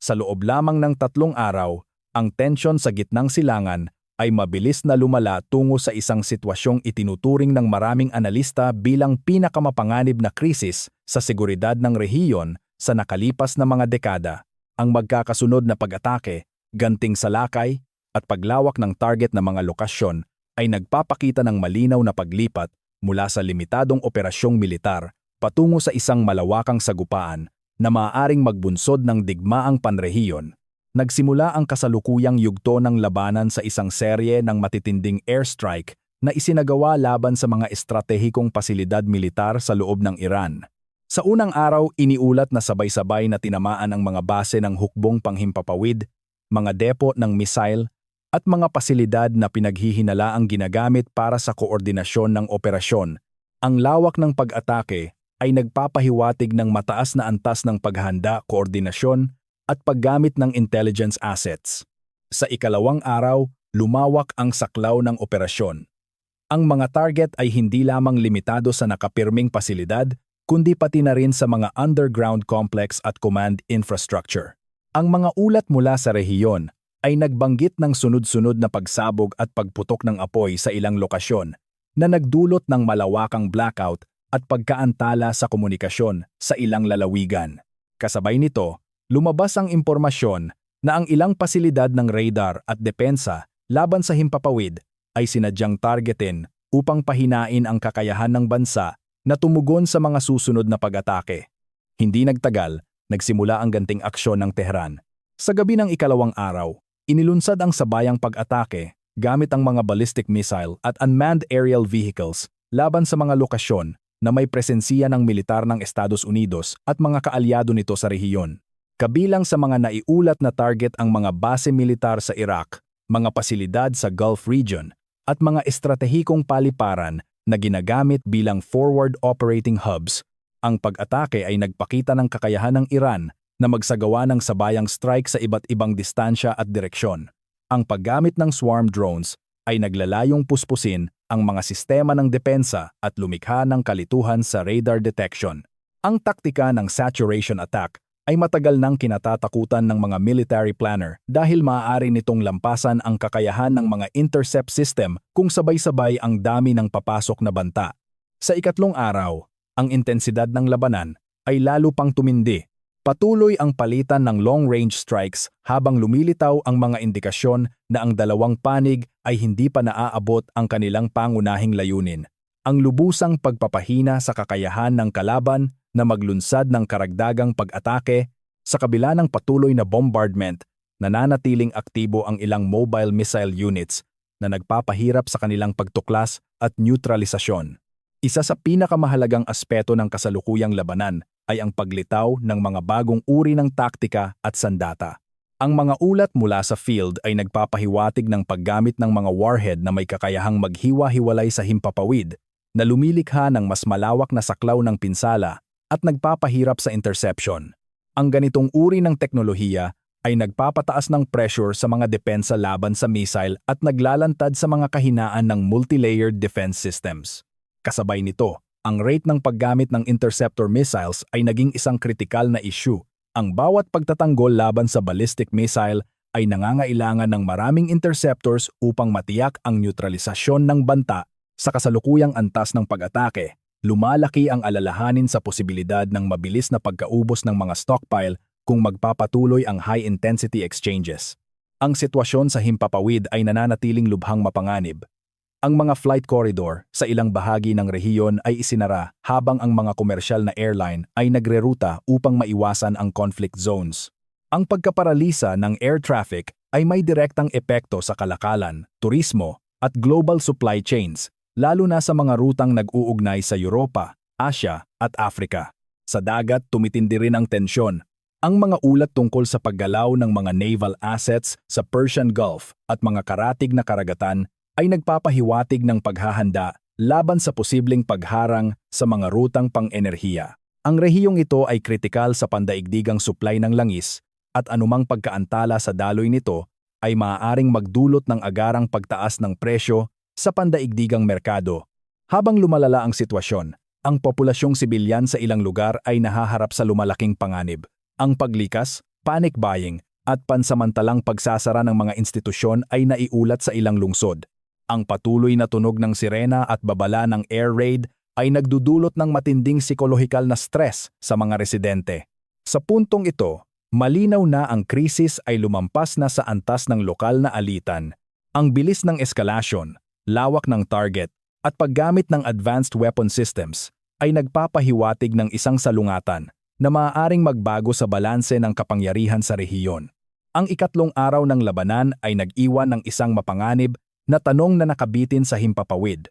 Sa loob lamang ng 3 araw, ang tensyon sa gitnang silangan ay mabilis na lumala tungo sa isang sitwasyong itinuturing ng maraming analista bilang pinakamapanganib na krisis sa seguridad ng rehiyon sa nakalipas na mga dekada. Ang magkakasunod na pag-atake, ganting salakay, at paglawak ng target na mga lokasyon ay nagpapakita ng malinaw na paglipat mula sa limitadong operasyong militar patungo sa isang malawakang sagupaan na maaaring magbunsod ng digmaang panrehiyon. Nagsimula ang kasalukuyang yugto ng labanan sa isang serye ng matitinding airstrike na isinagawa laban sa mga estratehikong pasilidad militar sa loob ng Iran. Sa unang araw, iniulat na sabay-sabay na tinamaan ang mga base ng hukbong panghimpapawid, mga depo ng missile, at mga pasilidad na pinaghihinalaang ginagamit para sa koordinasyon ng operasyon. Ang lawak ng pag-atake ay nagpapahiwatig ng mataas na antas ng paghahanda, koordinasyon, at paggamit ng intelligence assets. Sa ikalawang araw, lumawak ang saklaw ng operasyon. Ang mga target ay hindi lamang limitado sa nakapirming pasilidad, kundi pati na rin sa mga underground complex at command infrastructure. Ang mga ulat mula sa rehiyon ay nagbanggit ng sunod-sunod na pagsabog at pagputok ng apoy sa ilang lokasyon na nagdulot ng malawakang blackout at pagkaantala sa komunikasyon sa ilang lalawigan. Kasabay nito, lumabas ang impormasyon na ang ilang pasilidad ng radar at depensa laban sa himpapawid ay sinadyang targetin upang pahinain ang kakayahan ng bansa na tumugon sa mga susunod na pag-atake. Hindi nagtagal, nagsimula ang ganting aksyon ng Tehran. Sa gabi ng ikalawang araw, inilunsad ang sabayang pag-atake gamit ang mga ballistic missile at unmanned aerial vehicles laban sa mga lokasyon na may presensiya ng militar ng Estados Unidos at mga kaalyado nito sa rehiyon. Kabilang sa mga naiulat na target ang mga base militar sa Iraq, mga pasilidad sa Gulf region, at mga estratehikong paliparan na ginagamit bilang forward operating hubs. Ang pag-atake ay nagpakita ng kakayahan ng Iran na magsagawa ng sabayang strike sa iba't ibang distansya at direksyon. Ang paggamit ng swarm drones ay naglalayong puspusin ang mga sistema ng depensa at lumikha ng kalituhan sa radar detection. Ang taktika ng saturation attack ay matagal nang kinatatakutan ng mga military planner dahil maaari nitong lampasan ang kakayahan ng mga intercept system kung sabay-sabay ang dami ng papasok na banta. Sa ikatlong araw, ang intensidad ng labanan ay lalo pang tumindi. Patuloy ang palitan ng long-range strikes habang lumilitaw ang mga indikasyon na ang dalawang panig ay hindi pa naaabot ang kanilang pangunahing layunin. Ang lubusang pagpapahina sa kakayahan ng kalaban na maglunsad ng karagdagang pag-atake sa kabila ng patuloy na bombardment, nananatiling aktibo ang ilang mobile missile units na nagpapahirap sa kanilang pagtuklas at neutralisasyon. Isa sa pinakamahalagang aspeto ng kasalukuyang labanan ay ang paglitaw ng mga bagong uri ng taktika at sandata. Ang mga ulat mula sa field ay nagpapahiwatig ng paggamit ng mga warhead na may kakayahang maghiwa-hiwalay sa himpapawid na lumilikha ng mas malawak na saklaw ng pinsala at nagpapahirap sa interception. Ang ganitong uri ng teknolohiya ay nagpapataas ng pressure sa mga depensa laban sa missile at naglalantad sa mga kahinaan ng multi-layered defense systems. Kasabay nito, ang rate ng paggamit ng interceptor missiles ay naging isang kritikal na issue. Ang bawat pagtatanggol laban sa ballistic missile ay nangangailangan ng maraming interceptors upang matiyak ang neutralisasyon ng banta. Sa kasalukuyang antas ng pag-atake, lumalaki ang alalahanin sa posibilidad ng mabilis na pagkaubos ng mga stockpile kung magpapatuloy ang high-intensity exchanges. Ang sitwasyon sa himpapawid ay nananatiling lubhang mapanganib. Ang mga flight corridor sa ilang bahagi ng rehiyon ay isinara habang ang mga komersyal na airline ay nagreruta upang maiwasan ang conflict zones. Ang pagkaparalisa ng air traffic ay may direktang epekto sa kalakalan, turismo at global supply chains, lalo na sa mga rutang nag-uugnay sa Europa, Asia at Africa. Sa dagat, tumitindi rin ang tensyon. Ang mga ulat tungkol sa paggalaw ng mga naval assets sa Persian Gulf at mga karatig na karagatan ay nagpapahiwatig ng paghahanda laban sa posibleng pagharang sa mga rutang pang-enerhiya. Ang rehiyong ito ay kritikal sa pandaigdigang supply ng langis at anumang pagkaantala sa daloy nito ay maaaring magdulot ng agarang pagtaas ng presyo sa pandaigdigang merkado. Habang lumalala ang sitwasyon, ang populasyong sibilyan sa ilang lugar ay nahaharap sa lumalaking panganib. Ang paglikas, panic buying, at pansamantalang pagsasara ng mga institusyon ay naiulat sa ilang lungsod. Ang patuloy na tunog ng sirena at babala ng air raid ay nagdudulot ng matinding psikolohikal na stress sa mga residente. Sa puntong ito, malinaw na ang krisis ay lumampas na sa antas ng lokal na alitan. Ang bilis ng eskalasyon, lawak ng target, at paggamit ng advanced weapon systems ay nagpapahiwatig ng isang salungatan na maaaring magbago sa balanse ng kapangyarihan sa rehiyon. Ang ikatlong araw ng labanan ay nag-iwan ng isang mapanganib na tanong na nakabitin sa himpapawid.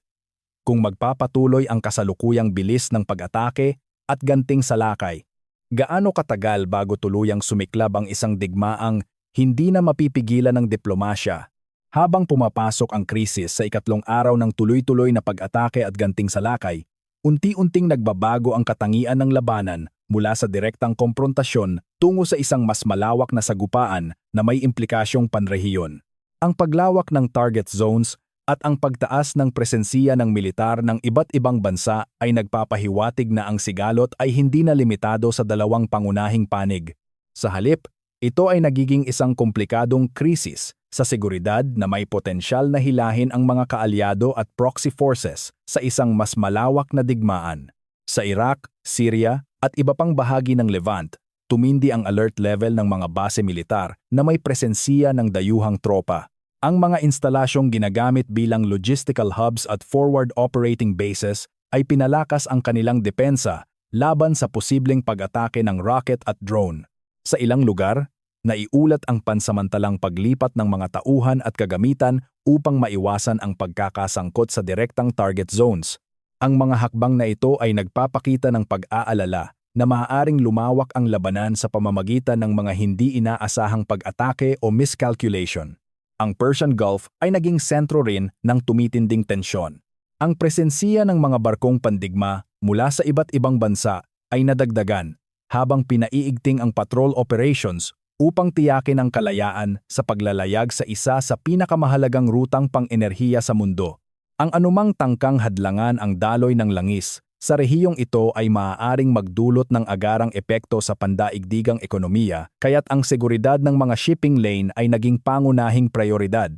Kung magpapatuloy ang kasalukuyang bilis ng pag-atake at ganting salakay, gaano katagal bago tuluyang sumiklab ang isang digmaang hindi na mapipigilan ng diplomasya? Habang pumapasok ang krisis sa ikatlong araw ng tuloy-tuloy na pag-atake at ganting salakay, unti-unting nagbabago ang katangian ng labanan mula sa direktang komprontasyon tungo sa isang mas malawak na sagupaan na may implikasyong panrehiyon. Ang paglawak ng target zones at ang pagtaas ng presensiya ng militar ng iba't ibang bansa ay nagpapahiwatig na ang sigalot ay hindi na limitado sa dalawang pangunahing panig. Sa halip, ito ay nagiging isang komplikadong krisis sa seguridad na may potensyal na hilahin ang mga kaalyado at proxy forces sa isang mas malawak na digmaan. Sa Iraq, Syria, at iba pang bahagi ng Levant, tumindi ang alert level ng mga base militar na may presensiya ng dayuhang tropa. Ang mga instalasyong ginagamit bilang logistical hubs at forward operating bases ay pinalakas ang kanilang depensa laban sa posibleng pag-atake ng rocket at drone. Sa ilang lugar, naiulat ang pansamantalang paglipat ng mga tauhan at kagamitan upang maiwasan ang pagkakasangkot sa direktang target zones. Ang mga hakbang na ito ay nagpapakita ng pag-aalala na maaaring lumawak ang labanan sa pamamagitan ng mga hindi inaasahang pag-atake o miscalculation. Ang Persian Gulf ay naging sentro rin ng tumitinding tensyon. Ang presensiya ng mga barkong pandigma mula sa iba't ibang bansa ay nadagdagan habang pinaiigting ang patrol operations upang tiyakin ang kalayaan sa paglalayag sa isa sa pinakamahalagang rutang pang-enerhiya sa mundo. Ang anumang tangkang hadlangan ang daloy ng langis sa rehiyong ito ay maaaring magdulot ng agarang epekto sa pandaigdigang ekonomiya, kaya't ang seguridad ng mga shipping lane ay naging pangunahing prioridad.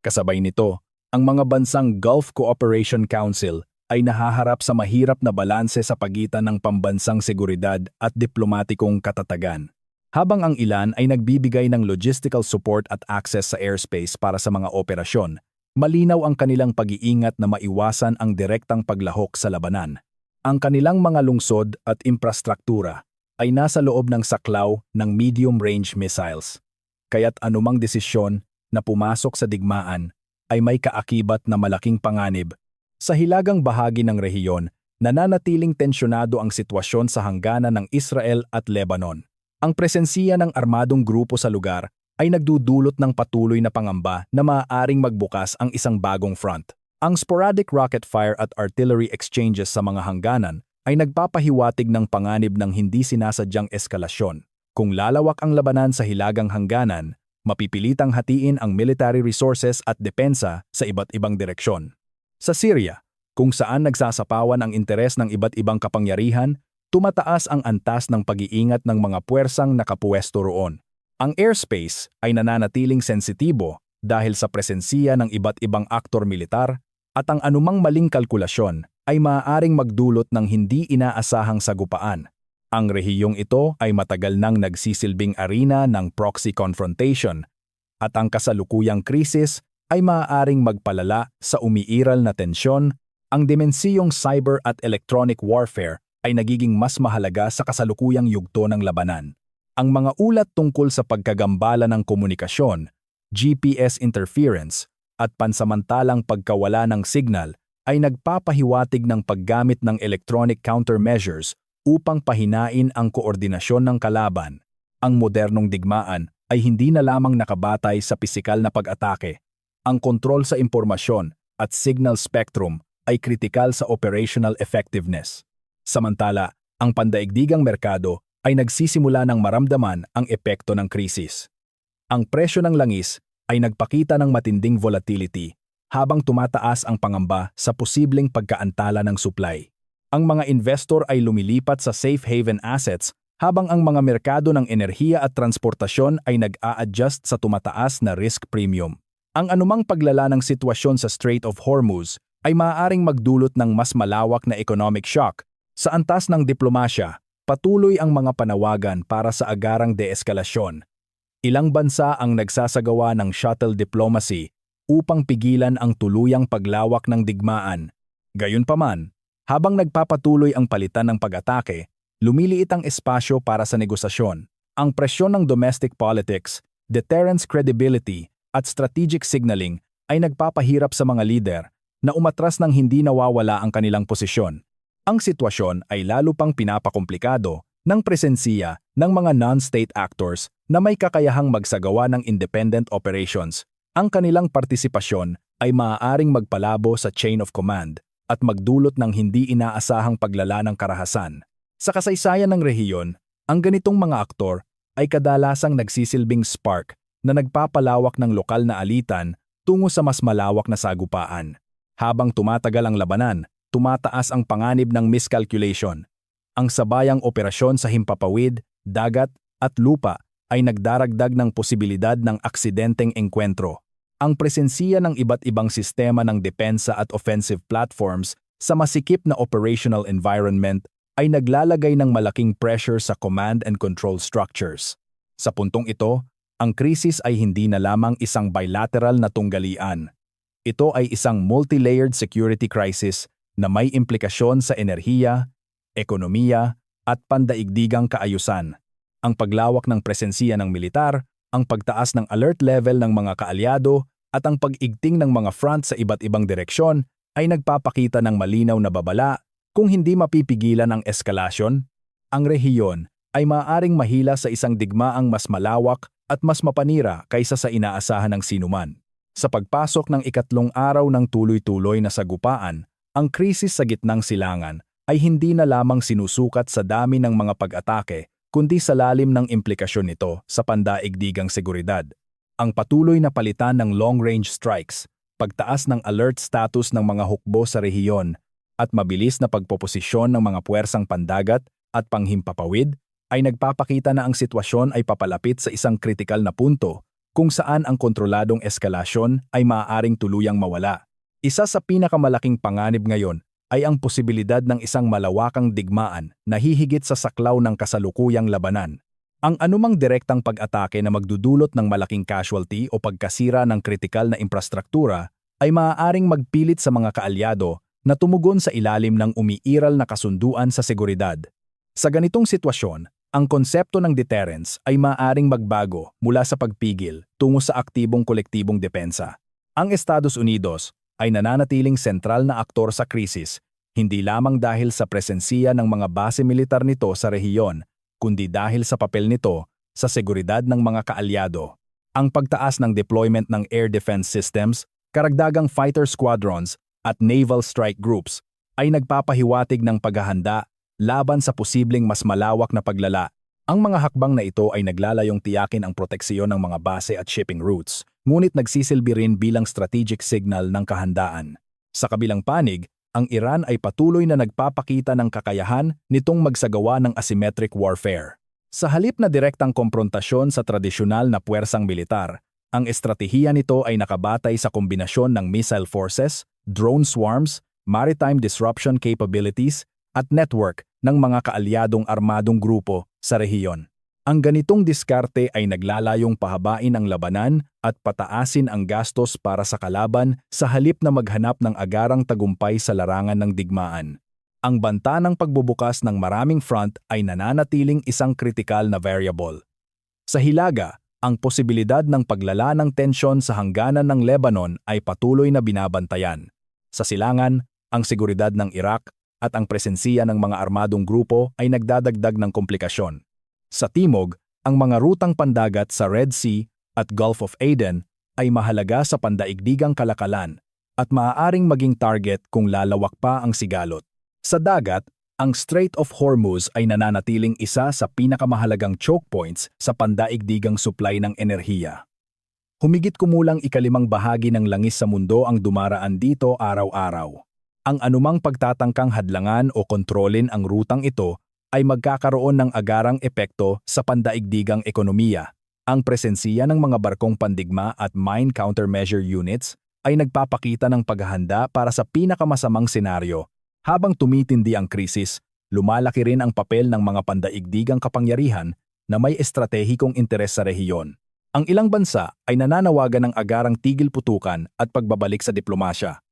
Kasabay nito, ang mga bansang Gulf Cooperation Council ay nahaharap sa mahirap na balanse sa pagitan ng pambansang seguridad at diplomatikong katatagan. Habang ang ilan ay nagbibigay ng logistical support at access sa airspace para sa mga operasyon, malinaw ang kanilang pag-iingat na maiwasan ang direktang paglahok sa labanan. Ang kanilang mga lungsod at infrastruktura ay nasa loob ng saklaw ng medium-range missiles. Kaya't anumang desisyon na pumasok sa digmaan ay may kaakibat na malaking panganib. Sa hilagang bahagi ng rehiyon, nananatiling tensyonado ang sitwasyon sa hangganan ng Israel at Lebanon. Ang presensiya ng armadong grupo sa lugar ay nagdudulot ng patuloy na pangamba na maaaring magbukas ang isang bagong front. Ang sporadic rocket fire at artillery exchanges sa mga hangganan ay nagpapahiwatig ng panganib ng hindi sinasadyang eskalasyon. Kung lalawak ang labanan sa hilagang hangganan, mapipilitang hatiin ang military resources at depensa sa iba't ibang direksyon. Sa Syria, kung saan nagsasapawan ang interes ng iba't ibang kapangyarihan, tumataas ang antas ng pag-iingat ng mga puwersang nakapuwesto roon. Ang airspace ay nananatiling sensitibo dahil sa presensiya ng iba't ibang aktor militar at ang anumang maling kalkulasyon ay maaaring magdulot ng hindi inaasahang sagupaan. Ang rehiyong ito ay matagal nang nagsisilbing arena ng proxy confrontation at ang kasalukuyang krisis ay maaaring magpalala sa umiiral na tensyon. Ang dimensiyong cyber at electronic warfare ay nagiging mas mahalaga sa kasalukuyang yugto ng labanan. Ang mga ulat tungkol sa pagkagambala ng komunikasyon, GPS interference, at pansamantalang pagkawala ng signal ay nagpapahiwatig ng paggamit ng electronic countermeasures upang pahinain ang koordinasyon ng kalaban. Ang modernong digmaan ay hindi na lamang nakabatay sa pisikal na pag-atake. Ang kontrol sa impormasyon at signal spectrum ay kritikal sa operational effectiveness. Samantala, ang pandaigdigang merkado ay nagsisimula ng maramdaman ang epekto ng krisis. Ang presyo ng langis ay nagpakita ng matinding volatility habang tumataas ang pangamba sa posibleng pagkaantala ng supply. Ang mga investor ay lumilipat sa safe haven assets habang ang mga merkado ng enerhiya at transportasyon ay nag-a-adjust sa tumataas na risk premium. Ang anumang paglala ng sitwasyon sa Strait of Hormuz ay maaaring magdulot ng mas malawak na economic shock. Sa antas ng diplomasya, patuloy ang mga panawagan para sa agarang deeskalasyon. Ilang bansa ang nagsasagawa ng shuttle diplomacy upang pigilan ang tuluyang paglawak ng digmaan. Gayunpaman, habang nagpapatuloy ang palitan ng pag-atake, lumiliit ang espasyo para sa negosasyon. Ang presyon ng domestic politics, deterrence credibility, at strategic signaling ay nagpapahirap sa mga lider na umatras ng hindi nawawala ang kanilang posisyon. Ang sitwasyon ay lalo pang pinapakomplikado ng presensiya ng mga non-state actors na may kakayahang magsagawa ng independent operations. Ang kanilang partisipasyon ay maaaring magpalabo sa chain of command at magdulot ng hindi inaasahang paglala ng karahasan. Sa kasaysayan ng rehiyon, ang ganitong mga aktor ay kadalasang nagsisilbing spark na nagpapalawak ng lokal na alitan tungo sa mas malawak na sagupaan. Habang tumatagal ang labanan, tumataas ang panganib ng miscalculation. Ang sabayang operasyon sa himpapawid, dagat at lupa ay nagdaragdag ng posibilidad ng aksidenteng engkwentro. Ang presensiya ng iba't ibang sistema ng depensa at offensive platforms sa masikip na operational environment ay naglalagay ng malaking pressure sa command and control structures. Sa puntong ito, ang krisis ay hindi na lamang isang bilateral na tunggalian. Ito ay isang multi-layered security crisis na may implikasyon sa enerhiya, ekonomiya, at pandaigdigang kaayusan. Ang paglawak ng presensiya ng militar, ang pagtaas ng alert level ng mga kaalyado, at ang pag-igting ng mga front sa iba't ibang direksyon ay nagpapakita ng malinaw na babala. Kung hindi mapipigilan ang eskalasyon, ang rehiyon ay maaaring mahila sa isang digmaang mas malawak at mas mapanira kaysa sa inaasahan ng sinuman. Sa pagpasok ng ikatlong araw ng tuloy-tuloy na sagupaan, ang krisis sa gitnang silangan ay hindi na lamang sinusukat sa dami ng mga pag-atake, kundi sa lalim ng implikasyon nito sa pandaigdigang seguridad. Ang patuloy na palitan ng long-range strikes, pagtaas ng alert status ng mga hukbo sa rehiyon, at mabilis na pagpoposisyon ng mga puwersang pandagat at panghimpapawid ay nagpapakita na ang sitwasyon ay papalapit sa isang kritikal na punto kung saan ang kontroladong eskalasyon ay maaaring tuluyang mawala. Isa sa pinakamalaking panganib ngayon ay ang posibilidad ng isang malawakang digmaan na hihigit sa saklaw ng kasalukuyang labanan. Ang anumang direktang pag-atake na magdudulot ng malaking casualty o pagkasira ng kritikal na infrastruktura ay maaaring magpilit sa mga kaalyado na tumugon sa ilalim ng umiiral na kasunduan sa seguridad. Sa ganitong sitwasyon, ang konsepto ng deterrence ay maaaring magbago mula sa pagpigil tungo sa aktibong kolektibong depensa. Ang Estados Unidos ay nananatiling sentral na aktor sa krisis, hindi lamang dahil sa presensiya ng mga base militar nito sa rehiyon, kundi dahil sa papel nito sa seguridad ng mga kaalyado. Ang pagtaas ng deployment ng air defense systems, karagdagang fighter squadrons at naval strike groups ay nagpapahiwatig ng paghahanda laban sa posibleng mas malawak na paglala. Ang mga hakbang na ito ay naglalayong tiyakin ang proteksyon ng mga base at shipping routes, ngunit nagsisilbi rin bilang strategic signal ng kahandaan. Sa kabilang panig, ang Iran ay patuloy na nagpapakita ng kakayahan nitong magsagawa ng asymmetric warfare. Sa halip na direktang komprontasyon sa tradisyonal na puwersang militar, ang estratehiya nito ay nakabatay sa kombinasyon ng missile forces, drone swarms, maritime disruption capabilities, at network ng mga kaalyadong armadong grupo sa rehiyon. Ang ganitong diskarte ay naglalayong pahabain ang labanan at pataasin ang gastos para sa kalaban sa halip na maghanap ng agarang tagumpay sa larangan ng digmaan. Ang banta ng pagbubukas ng maraming front ay nananatiling isang kritikal na variable. Sa hilaga, ang posibilidad ng paglala ng tensyon sa hangganan ng Lebanon ay patuloy na binabantayan. Sa silangan, ang seguridad ng Iraq at ang presensiya ng mga armadong grupo ay nagdadagdag ng komplikasyon. Sa timog, ang mga rutang pandagat sa Red Sea at Gulf of Aden ay mahalaga sa pandaigdigang kalakalan at maaaring maging target kung lalawak pa ang sigalot. Sa dagat, ang Strait of Hormuz ay nananatiling isa sa pinakamahalagang choke points sa pandaigdigang supply ng enerhiya. Humigit kumulang ikalimang bahagi ng langis sa mundo ang dumaraan dito araw-araw. Ang anumang pagtatangkang hadlangan o kontrolin ang rutang ito ay magkakaroon ng agarang epekto sa pandaigdigang ekonomiya. Ang presensiya ng mga barkong pandigma at mine countermeasure units ay nagpapakita ng paghahanda para sa pinakamasamang senaryo. Habang tumitindi ang krisis, lumalaki rin ang papel ng mga pandaigdigang kapangyarihan na may estratehikong interes sa rehiyon. Ang ilang bansa ay nananawagan ng agarang tigil putukan at pagbabalik sa diplomasya,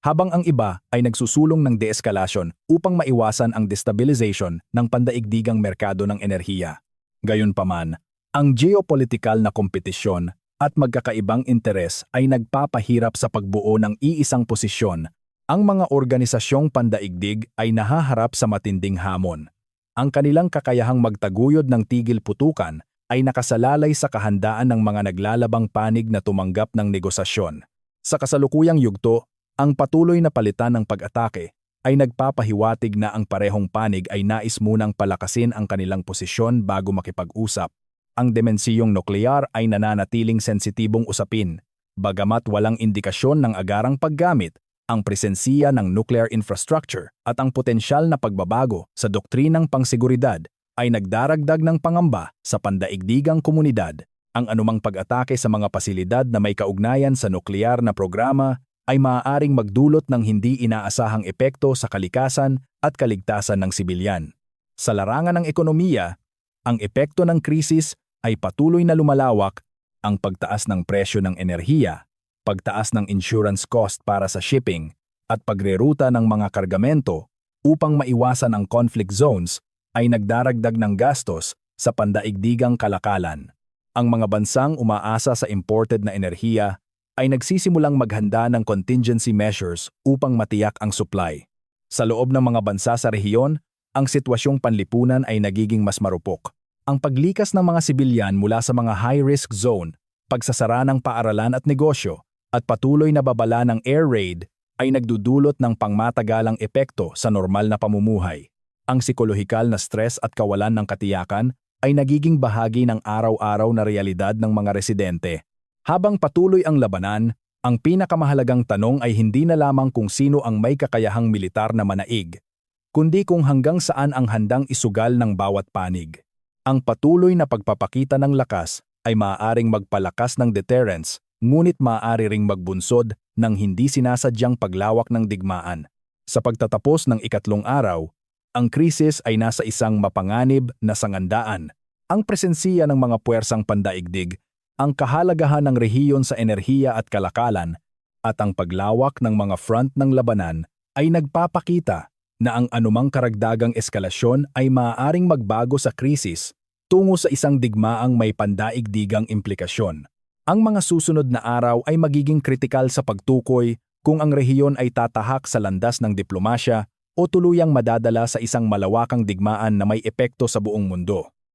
habang ang iba ay nagsusulong ng de-escalation upang maiwasan ang destabilization ng pandaigdigang merkado ng enerhiya. Gayunpaman, ang geopolitikal na kompetisyon at magkakaibang interes ay nagpapahirap sa pagbuo ng iisang posisyon. Ang mga organisasyong pandaigdig ay nahaharap sa matinding hamon. Ang kanilang kakayahang magtaguyod ng tigil putukan ay nakasalalay sa kahandaan ng mga naglalabang panig na tumanggap ng negosasyon. Sa kasalukuyang yugto, ang patuloy na palitan ng pag-atake ay nagpapahiwatig na ang parehong panig ay nais munang palakasin ang kanilang posisyon bago makipag-usap. Ang dimensiyong nuklear ay nananatiling sensitibong usapin, bagamat walang indikasyon ng agarang paggamit. Ang presensiya ng nuclear infrastructure at ang potensyal na pagbabago sa doktrinang pangseguridad ay nagdaragdag ng pangamba sa pandaigdigang komunidad. Ang anumang pag-atake sa mga pasilidad na may kaugnayan sa nuklear na programa ay maaaring magdulot ng hindi inaasahang epekto sa kalikasan at kaligtasan ng sibilyan. Sa larangan ng ekonomiya, ang epekto ng krisis ay patuloy na lumalawak. Ang pagtaas ng presyo ng enerhiya, pagtaas ng insurance cost para sa shipping, at pagreruta ng mga kargamento upang maiwasan ang conflict zones ay nagdaragdag ng gastos sa pandaigdigang kalakalan. Ang mga bansang umaasa sa imported na enerhiya ay nagsisimulang maghanda ng contingency measures upang matiyak ang supply. Sa loob ng mga bansa sa rehiyon, ang sitwasyong panlipunan ay nagiging mas marupok. Ang paglikas ng mga sibilyan mula sa mga high-risk zone, pagsasara ng paaralan at negosyo, at patuloy na babala ng air raid ay nagdudulot ng pangmatagalang epekto sa normal na pamumuhay. Ang psikolohikal na stress at kawalan ng katiyakan ay nagiging bahagi ng araw-araw na realidad ng mga residente. Habang patuloy ang labanan, ang pinakamahalagang tanong ay hindi na lamang kung sino ang may kakayahang militar na manaig, kundi kung hanggang saan ang handang isugal ng bawat panig. Ang patuloy na pagpapakita ng lakas ay maaaring magpalakas ng deterrence, ngunit maaari ring magbunsod ng hindi sinasadyang paglawak ng digmaan. Sa pagtatapos ng ikatlong araw, ang krisis ay nasa isang mapanganib na sangandaan. Ang presensiya ng mga puwersang pandaigdig, ang kahalagahan ng rehiyon sa enerhiya at kalakalan, at ang paglawak ng mga front ng labanan ay nagpapakita na ang anumang karagdagang eskalasyon ay maaaring magbago sa krisis tungo sa isang digmaang may pandaigdigang implikasyon. Ang mga susunod na araw ay magiging kritikal sa pagtukoy kung ang rehiyon ay tatahak sa landas ng diplomasya o tuluyang madadala sa isang malawakang digmaan na may epekto sa buong mundo.